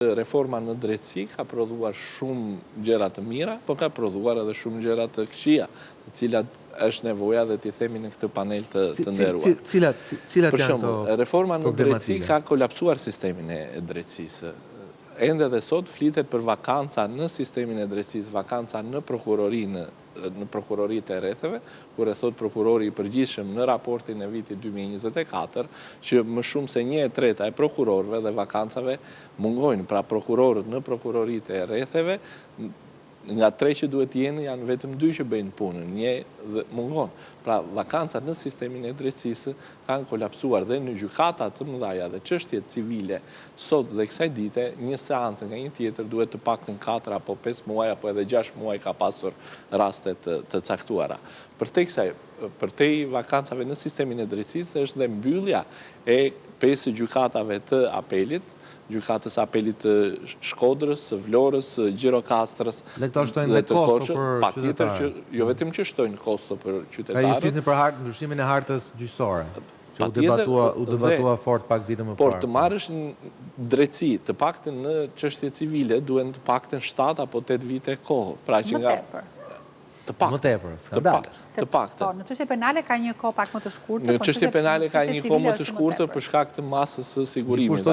Reforma në drejtësi ka prodhuar shumë gjëra të mira, po ka prodhuar edhe shumë gjëra të këqija, të cilat është nevoja dhe t'i themi në këtë panel të nderuar. Cilat Për janë shembull, to reforma në drejtësi problematike? ka kolapsuar sistemin e drejtësisë. Ende dhe sot flitet për vakanca në sistemin e drejtësisë, vakanca në prokuroritë e rretheve, kur e thot prokurori i përgjithshëm në raportin e vitit 2024, që më shumë se 1/3 e prokurorëve dhe vakancave mungojnë, pra prokurorët në prokuroritë e rretheve, nga 3 që duhet jenë, janë vetëm 2 që bëjnë punën, 1 dhe mungon. Pra, vakancat në sistemin e drejtësisë kanë kolapsuar dhe në gjykata të mëdha dhe çështjet civile sot dhe kësaj dite, një seancë nga një tjetër duhet të paktën 4 apo 5 muaj apo edhe 6 muaj ka pasur raste të caktuara. Për te vakancave në sistemin e drejtësisë është dhe mbyllja e 5 gjykatave të apelit, gjykatës apelit të Shkodrës, Vlorës, Gjirokastrës dhe këto shtojnë dhe kosto për qytetarët. Jo vetëm që shtojnë kosto për Ka qytetarët. ju flisni për ndryshimin e hartës gjyqësore, që u debatua fort pak vite më parë. Por të marrësh drejtësi, të paktën në çështje civile, duhen të paktën 7 apo 8 vite kohë. Pra që nga Më tepër, skandal. Të paktën. Në çështje penale ka një kohë pak më të shkurtër. Në çështje penale ka një kohë më të shkurtër për shkak të masës së sigurimit.